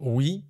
Oui,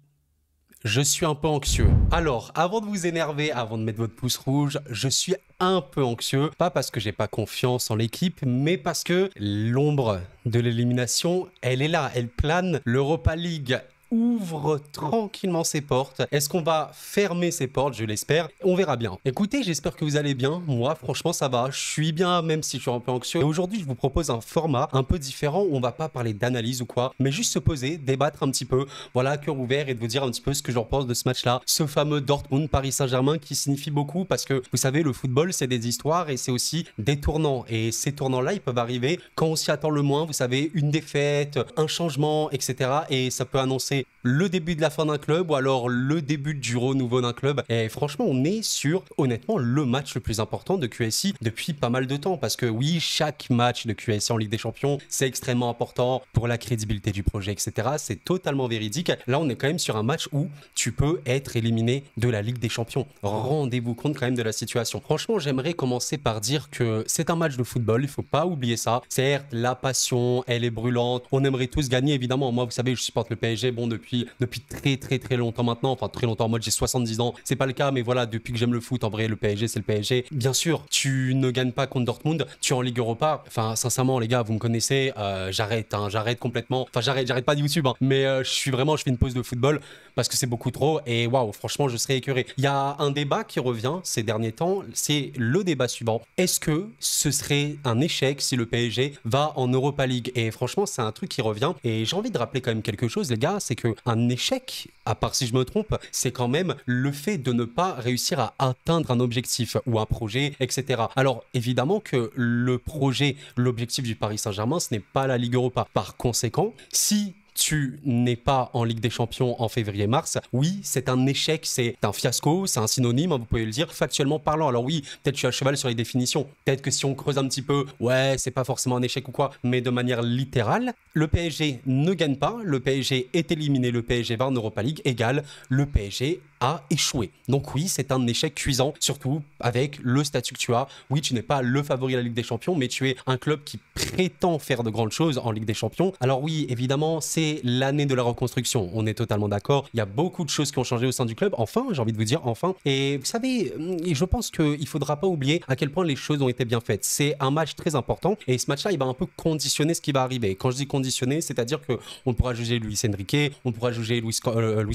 je suis un peu anxieux. Alors, avant de vous énerver, avant de mettre votre pouce rouge, je suis un peu anxieux. Pas parce que j'ai pas confiance en l'équipe, mais parce que l'ombre de l'élimination, elle est là, elle plane. L'Europa League ouvre tranquillement ses portes. Est-ce qu'on va fermer ses portes? Je l'espère. On verra bien. Écoutez, j'espère que vous allez bien. Moi, franchement, ça va. Je suis bien, même si je suis un peu anxieux. Et aujourd'hui, je vous propose un format un peu différent où on va pas parler d'analyse ou quoi, mais juste se poser, débattre un petit peu, voilà, cœur ouvert, et de vous dire un petit peu ce que j'en pense de ce match-là. Ce fameux Dortmund-Paris Saint-Germain qui signifie beaucoup parce que, vous savez, le football, c'est des histoires et c'est aussi des tournants. Et ces tournants-là, ils peuvent arriver quand on s'y attend le moins. Vous savez, une défaite, un changement, etc. Et ça peut annoncer le début de la fin d'un club ou alors le début du renouveau d'un club. Et franchement, on est sur, honnêtement, le match le plus important de QSI depuis pas mal de temps. Parce que oui, chaque match de QSI en Ligue des Champions, c'est extrêmement important pour la crédibilité du projet, etc. C'est totalement véridique. Là, on est quand même sur un match où tu peux être éliminé de la Ligue des Champions. Rendez-vous compte quand même de la situation. Franchement, j'aimerais commencer par dire que c'est un match de football, il faut pas oublier ça. Certes, la passion, elle est brûlante. On aimerait tous gagner, évidemment. Moi, vous savez, je supporte le PSG, bon, depuis très longtemps maintenant. Enfin, très longtemps, moi, j'ai 70 ans. C'est pas le cas, mais voilà, depuis que j'aime le foot, en vrai, le PSG, c'est le PSG. Bien sûr, tu ne gagnes pas contre Dortmund, tu es en Ligue Europa. Enfin, sincèrement, les gars, vous me connaissez, j'arrête complètement. Enfin, j'arrête pas de YouTube, hein, mais je fais une pause de football parce que c'est beaucoup trop et waouh, franchement, je serais écœuré. Il y a un débat qui revient ces derniers temps, c'est le débat suivant. Est-ce que ce serait un échec si le PSG va en Europa League? Et franchement, c'est un truc qui revient et j'ai envie de rappeler quand même quelque chose, les gars, c'est que un échec, à part si je me trompe, c'est quand même le fait de ne pas réussir à atteindre un objectif ou un projet, etc. Alors, évidemment que le projet, l'objectif du Paris Saint-Germain, ce n'est pas la Ligue Europa. Par conséquent, si tu n'es pas en Ligue des Champions en février-mars, oui, c'est un échec, c'est un fiasco, c'est un synonyme, hein, vous pouvez le dire, factuellement parlant. Alors oui, peut-être je suis à cheval sur les définitions, peut-être que si on creuse un petit peu, ouais, c'est pas forcément un échec ou quoi, mais de manière littérale, le PSG ne gagne pas, le PSG est éliminé, le PSG va en Europa League, égale le PSG a échoué. Donc oui, c'est un échec cuisant, surtout avec le statut que tu as. Oui, tu n'es pas le favori de la Ligue des Champions, mais tu es un club qui prétend faire de grandes choses en Ligue des Champions. Alors oui, évidemment, c'est l'année de la reconstruction. On est totalement d'accord. Il y a beaucoup de choses qui ont changé au sein du club. Enfin, j'ai envie de vous dire, enfin. Et vous savez, je pense qu'il ne faudra pas oublier à quel point les choses ont été bien faites. C'est un match très important et ce match-là, il va un peu conditionner ce qui va arriver. Quand je dis conditionner, c'est-à-dire qu'on pourra juger Luis Enrique, on pourra juger Luis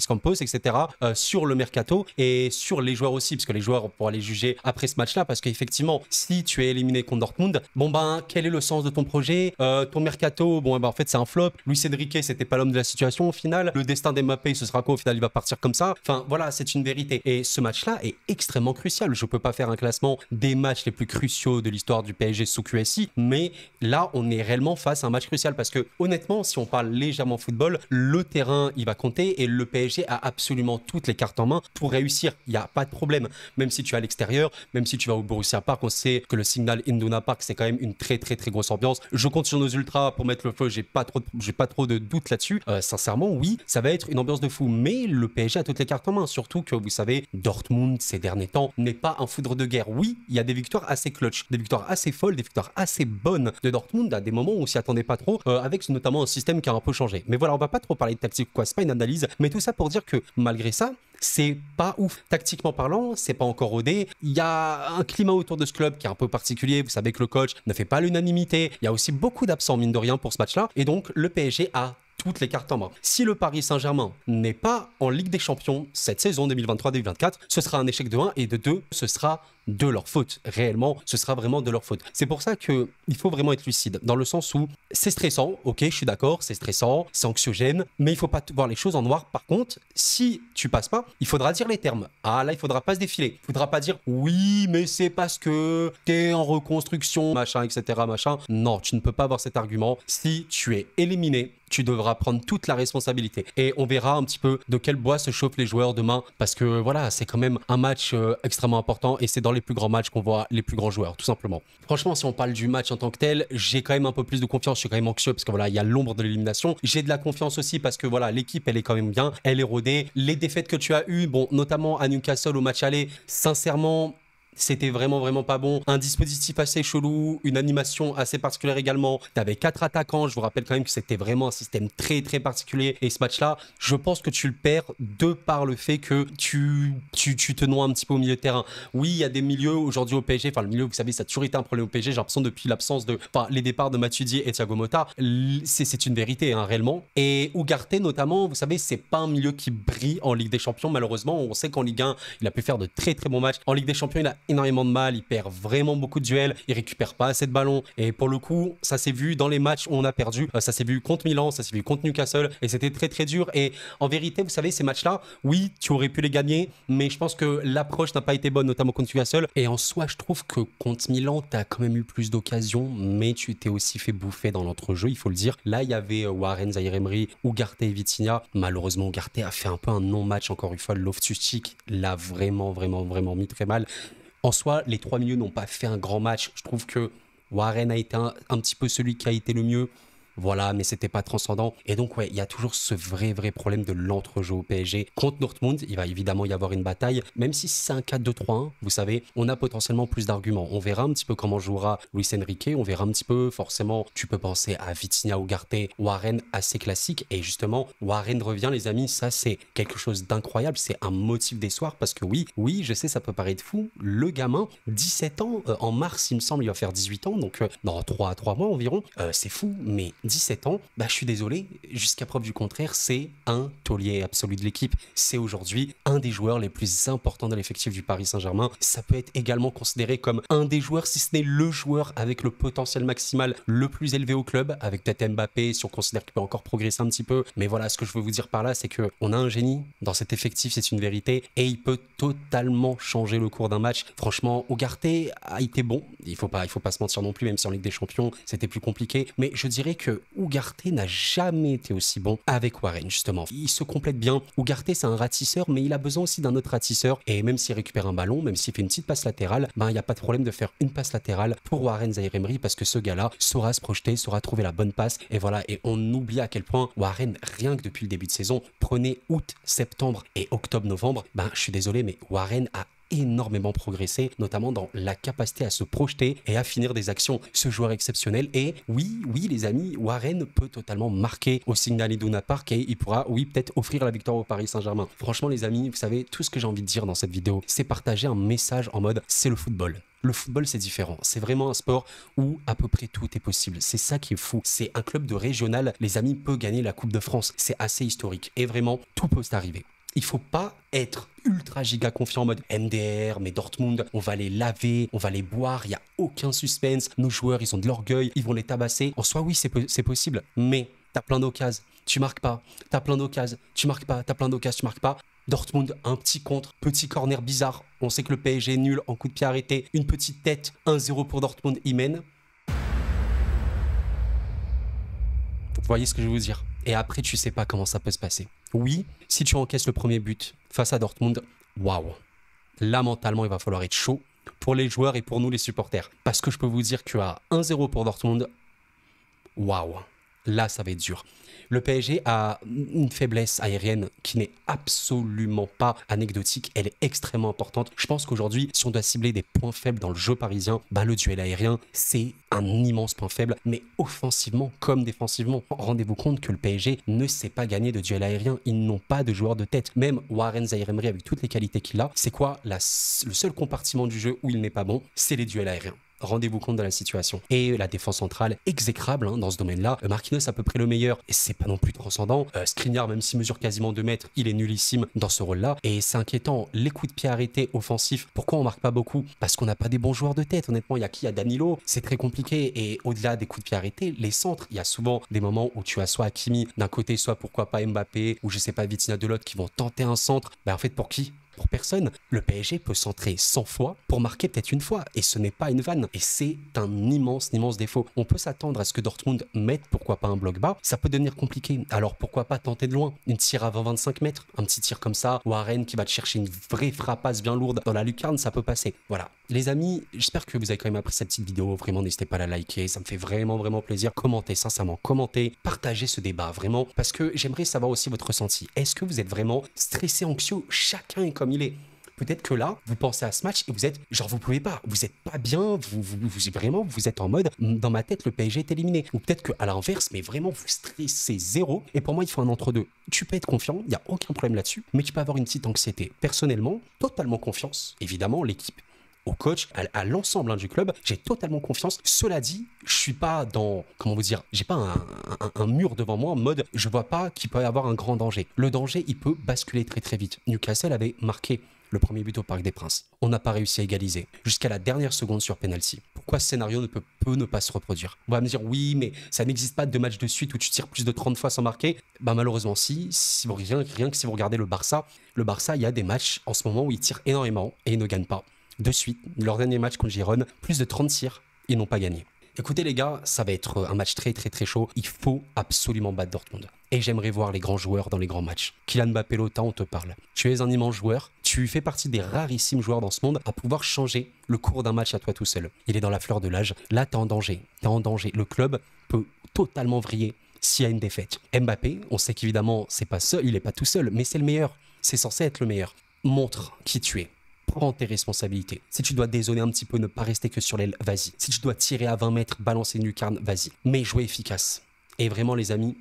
Campos, etc. Sur le mercato et sur les joueurs aussi, parce que les joueurs, on pourra les juger après ce match-là, parce qu'effectivement, si tu es éliminé contre Dortmund, bon ben, quel est le sens de ton projet? Ton mercato, bon ben en fait c'est un flop. Luis Enrique, c'était pas l'homme de la situation au final. Le destin d'Mbappé, ce sera quoi au final? Il va partir comme ça. Enfin voilà, c'est une vérité. Et ce match-là est extrêmement crucial. Je peux pas faire un classement des matchs les plus cruciaux de l'histoire du PSG sous QSI, mais là, on est réellement face à un match crucial parce que honnêtement, si on parle légèrement football, le terrain, il va compter et le PSG a absolument toutes les cartes en main pour réussir. Il n'y a pas de problème. Même si tu es à l'extérieur, même si tu vas au Borussia Park, on sait que le Signal Iduna Park, c'est quand même une très grosse ambiance. Je compte sur nos ultras pour mettre le feu, j'ai pas trop de doute là-dessus. Sincèrement, oui, ça va être une ambiance de fou, mais le PSG a toutes les cartes en main, surtout que vous savez, Dortmund ces derniers temps n'est pas un foudre de guerre. Oui, il y a des victoires assez clutch, des victoires assez folles, des victoires assez bonnes de Dortmund à des moments où on s'y attendait pas trop, avec notamment un système qui a un peu changé. Mais voilà, on va pas trop parler de tactique quoi, c'est pas une analyse, mais tout ça pour dire que malgré ça, c'est pas ouf. Tactiquement parlant, c'est pas encore rodé. Il y a un climat autour de ce club qui est un peu particulier. Vous savez que le coach ne fait pas l'unanimité. Il y a aussi beaucoup d'absents, mine de rien, pour ce match-là. Et donc, le PSG a toutes les cartes en main. Si le Paris Saint-Germain n'est pas en Ligue des Champions cette saison 2023-2024, ce sera un échec de 1 et de 2, ce sera de leur faute. Réellement, ce sera vraiment de leur faute. C'est pour ça qu'il faut vraiment être lucide, dans le sens où c'est stressant, ok, je suis d'accord, c'est stressant, c'est anxiogène, mais il faut pas voir les choses en noir. Par contre, si tu passes pas, il faudra dire les termes. Ah là, il faudra pas se défiler. Il faudra pas dire oui, mais c'est parce que t'es en reconstruction, machin, etc., machin. Non, tu ne peux pas avoir cet argument. Si tu es éliminé, tu devras prendre toute la responsabilité. Et on verra un petit peu de quel bois se chauffent les joueurs demain, parce que voilà, c'est quand même un match extrêmement important et c'est dans les plus grands matchs qu'on voit les plus grands joueurs, tout simplement. Franchement, si on parle du match en tant que tel, j'ai quand même un peu plus de confiance, je suis quand même anxieux parce que voilà, il y a l'ombre de l'élimination. J'ai de la confiance aussi parce que voilà, l'équipe, elle est quand même bien, elle est rodée. Les défaites que tu as eues, bon, notamment à Newcastle au match aller, sincèrement, C'était vraiment pas bon. Un dispositif assez chelou, une animation assez particulière également. T'avais 4 attaquants. Je vous rappelle quand même que c'était vraiment un système très particulier. Et ce match-là, je pense que tu le perds de par le fait que tu te noies un petit peu au milieu de terrain. Oui, il y a des milieux aujourd'hui au PSG. Enfin, le milieu, vous savez, ça a toujours été un problème au PSG. J'ai l'impression depuis l'absence de... Enfin, les départs de Matuidi et Thiago Motta, c'est une vérité, hein, réellement. Et Ugarte, notamment, vous savez, c'est pas un milieu qui brille en Ligue des Champions. Malheureusement, on sait qu'en Ligue 1, il a pu faire de très bons matchs. En Ligue des Champions, il a énormément de mal, il perd vraiment beaucoup de duels, il récupère pas assez de ballons et pour le coup ça s'est vu dans les matchs où on a perdu, ça s'est vu contre Milan, ça s'est vu contre Newcastle et c'était très dur et en vérité vous savez ces matchs là, oui tu aurais pu les gagner mais je pense que l'approche n'a pas été bonne notamment contre Newcastle et en soi je trouve que contre Milan t'as quand même eu plus d'occasions mais tu t'es aussi fait bouffer dans l'entrejeu il faut le dire. Là il y avait Warren, Zaïre-Emery, Ugarte et Vitinha. Malheureusement Ugarte a fait un peu un non-match encore une fois, Loftus-Cheek l'a vraiment mis très mal. En soi, les 3 milieux n'ont pas fait un grand match. Je trouve que Warren a été un petit peu celui qui a été le mieux. Voilà, mais c'était pas transcendant. Et donc, ouais, il y a toujours ce vrai problème de l'entrejeu au PSG. Contre Dortmund, il va évidemment y avoir une bataille. Même si c'est un 4-2-3-1, vous savez, on a potentiellement plus d'arguments. On verra un petit peu comment jouera Luis Enrique. On verra un petit peu, forcément, tu peux penser à Vitinha, Ugarte, Warren, assez classique. Et justement, Warren revient, les amis. Ça, c'est quelque chose d'incroyable. C'est un motif d'espoir parce que oui, je sais, ça peut paraître fou. Le gamin, 17 ans, en mars, il me semble, il va faire 18 ans. Donc, dans 3 mois environ. C'est fou, mais 17 ans, bah, je suis désolé, jusqu'à preuve du contraire, c'est un taulier absolu de l'équipe. C'est aujourd'hui un des joueurs les plus importants de l'effectif du Paris Saint-Germain. Ça peut être également considéré comme un des joueurs, si ce n'est le joueur avec le potentiel maximal le plus élevé au club, avec peut-être Mbappé, si on considère qu'il peut encore progresser un petit peu. Mais voilà, ce que je veux vous dire par là, c'est qu'on a un génie dans cet effectif, c'est une vérité, et il peut totalement changer le cours d'un match. Franchement, Ugarte a été bon, il faut pas se mentir non plus, même si en Ligue des Champions, c'était plus compliqué. Mais je dirais que Ugarte n'a jamais été aussi bon avec Warren, justement. Il se complète bien. Ugarte, c'est un ratisseur, mais il a besoin aussi d'un autre ratisseur. Et même s'il récupère un ballon, même s'il fait une petite passe latérale, ben, il n'y a pas de problème de faire une passe latérale pour Warren Zaïre-Emery parce que ce gars-là saura se projeter, saura trouver la bonne passe. Et voilà. Et on oublie à quel point Warren, rien que depuis le début de saison, prenez août, septembre et octobre, novembre, ben, je suis désolé, mais Warren a énormément progressé, notamment dans la capacité à se projeter et à finir des actions. Ce joueur exceptionnel et oui les amis, Warren peut totalement marquer au Signal Iduna Park et il pourra, peut-être offrir la victoire au Paris Saint-Germain. Franchement les amis, vous savez, tout ce que j'ai envie de dire dans cette vidéo, c'est partager un message en mode c'est le football. Le football, c'est différent. C'est vraiment un sport où à peu près tout est possible. C'est ça qui est fou. C'est un club de régional, les amis, peut gagner la Coupe de France. C'est assez historique. Et vraiment, tout peut arriver. Il faut pas être ultra giga confiant en mode MDR, mais Dortmund, on va les laver, on va les boire, il n'y a aucun suspense, nos joueurs, ils ont de l'orgueil, ils vont les tabasser. En soi, oui, c'est possible, mais t'as plein d'occasions, tu marques pas, t'as plein d'occasions, tu marques pas, t'as plein d'occasions, tu marques pas. Dortmund, un petit contre, petit corner bizarre, on sait que le PSG est nul en coup de pied arrêté, une petite tête, 1-0 pour Dortmund, il mène. Vous voyez ce que je veux vous dire? Et après, tu sais pas comment ça peut se passer. Oui, si tu encaisses le premier but face à Dortmund, waouh. Là, mentalement, il va falloir être chaud pour les joueurs et pour nous, les supporters. Parce que je peux vous dire qu'à 1-0 pour Dortmund, waouh. Là, ça va être dur. Le PSG a une faiblesse aérienne qui n'est absolument pas anecdotique. Elle est extrêmement importante. Je pense qu'aujourd'hui, si on doit cibler des points faibles dans le jeu parisien, le duel aérien, c'est un immense point faible, mais offensivement comme défensivement. Rendez-vous compte que le PSG ne sait pas gagner de duel aérien. Ils n'ont pas de joueur de tête. Même Warren Zaïre-Emery, avec toutes les qualités qu'il a, c'est quoi le seul compartiment du jeu où il n'est pas bon? C'est les duels aériens. Rendez-vous compte de la situation. Et la défense centrale, exécrable dans ce domaine-là. Marquinhos à peu près le meilleur, et c'est pas non plus transcendant. Skriniar, même s'il mesure quasiment 2 mètres, il est nullissime dans ce rôle-là. Et c'est inquiétant. Les coups de pied arrêtés offensifs, pourquoi on marque pas beaucoup? Parce qu'on n'a pas des bons joueurs de tête. Honnêtement, il y a qui? Il y a Danilo. C'est très compliqué. Et au-delà des coups de pied arrêtés, les centres, il y a souvent des moments où tu as soit Hakimi d'un côté, soit pourquoi pas Mbappé, ou je sais pas, Vitinha de l'autre, qui vont tenter un centre. En fait, pour qui? Pour personne. Le PSG peut centrer 100 fois pour marquer peut-être une fois. Et ce n'est pas une vanne. Et c'est un immense défaut. On peut s'attendre à ce que Dortmund mette, pourquoi pas, un bloc bas. Ça peut devenir compliqué. Alors pourquoi pas tenter de loin? Une tir à 20-25 mètres. Un petit tir comme ça. Warren qui va te chercher une vraie frappasse bien lourde dans la lucarne, ça peut passer. Voilà. Les amis, j'espère que vous avez quand même apprécié cette petite vidéo. Vraiment, n'hésitez pas à la liker. Ça me fait vraiment plaisir. Commentez, sincèrement, commentez. Partagez ce débat, vraiment. Parce que j'aimerais savoir aussi votre ressenti. Est-ce que vous êtes vraiment stressé, anxieux? Chacun est comme il est. Peut-être que là, vous pensez à ce match et vous êtes, genre, vous pouvez pas, vous êtes pas bien, vraiment, vous êtes en mode, dans ma tête, le PSG est éliminé. Ou peut-être qu'à l'inverse, mais vraiment, vous stressez zéro. Et pour moi, il faut un entre-deux. Tu peux être confiant, il n'y a aucun problème là-dessus, mais tu peux avoir une petite anxiété. Personnellement, totalement confiance. Évidemment, l'équipe, au coach, à l'ensemble du club, j'ai totalement confiance. Cela dit, je suis pas dans, comment vous dire, j'ai pas un mur devant moi en mode, je vois pas qu'il peut y avoir un grand danger. Le danger, il peut basculer très très vite. Newcastle avait marqué le premier but au Parc des Princes. On n'a pas réussi à égaliser jusqu'à la dernière seconde sur penalty. Pourquoi ce scénario peut ne pas se reproduire? On va me dire oui, mais ça n'existe pas de match de suite où tu tires plus de 30 fois sans marquer. Bah malheureusement si rien que si vous regardez le Barça, il y a des matchs en ce moment où ils tirent énormément et ils ne gagnent pas. De suite, leur dernier match contre Girone, plus de 30 tirs, ils n'ont pas gagné. Écoutez les gars, ça va être un match très très très chaud. Il faut absolument battre Dortmund. Et j'aimerais voir les grands joueurs dans les grands matchs. Kylian Mbappé, l'OTAN, on te parle. Tu es un immense joueur. Tu fais partie des rarissimes joueurs dans ce monde à pouvoir changer le cours d'un match à toi tout seul. Il est dans la fleur de l'âge. Là, t'es en danger. Le club peut totalement vriller s'il y a une défaite. Mbappé, on sait qu'évidemment, c'est pas seul, il n'est pas tout seul, mais c'est le meilleur. C'est censé être le meilleur. Montre qui tu es. Prends tes responsabilités. Si tu dois dézonner un petit peu, ne pas rester que sur l'aile, vas-y. Si tu dois tirer à 20 mètres, balancer une lucarne, vas-y. Mais jouer efficace. Et vraiment, les amis,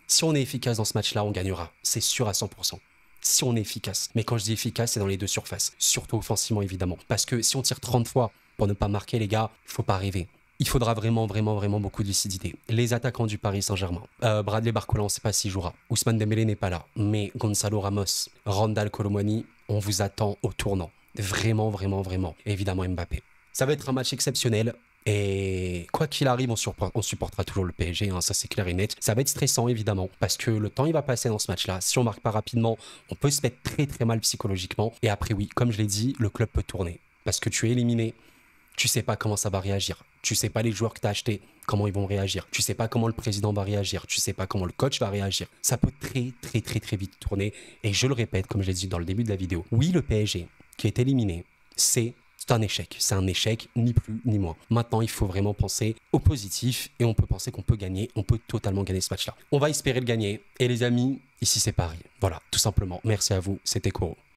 si on est efficace dans ce match-là, on gagnera. C'est sûr à 100%. Si on est efficace. Mais quand je dis efficace, c'est dans les deux surfaces. Surtout offensivement, évidemment. Parce que si on tire 30 fois pour ne pas marquer, les gars, il faut pas rêver. Il faudra vraiment beaucoup de lucidité. Les attaquants du Paris Saint-Germain. Bradley Barcola, on ne sait pas s'il jouera. Ousmane Dembélé n'est pas là. Mais Gonzalo Ramos, Randal Colomwani, on vous attend au tournant. Vraiment. Et évidemment Mbappé. Ça va être un match exceptionnel. Et quoi qu'il arrive, on supportera toujours le PSG, hein, ça c'est clair et net. Ça va être stressant évidemment, parce que le temps il va passer dans ce match-là. Si on marque pas rapidement, on peut se mettre très très mal psychologiquement. Et après oui, comme je l'ai dit, le club peut tourner. Parce que tu es éliminé, tu sais pas comment ça va réagir. Tu sais pas les joueurs que tu as achetés, comment ils vont réagir. Tu sais pas comment le président va réagir. Tu sais pas comment le coach va réagir. Ça peut très vite tourner. Et je le répète, comme je l'ai dit dans le début de la vidéo, oui, le PSG qui est éliminé, c'est un échec. C'est un échec, ni plus ni moins. Maintenant, il faut vraiment penser au positif et on peut penser qu'on peut gagner. On peut totalement gagner ce match-là. On va espérer le gagner. Et les amis, ici c'est Paris. Voilà, tout simplement. Merci à vous. C'était Koro.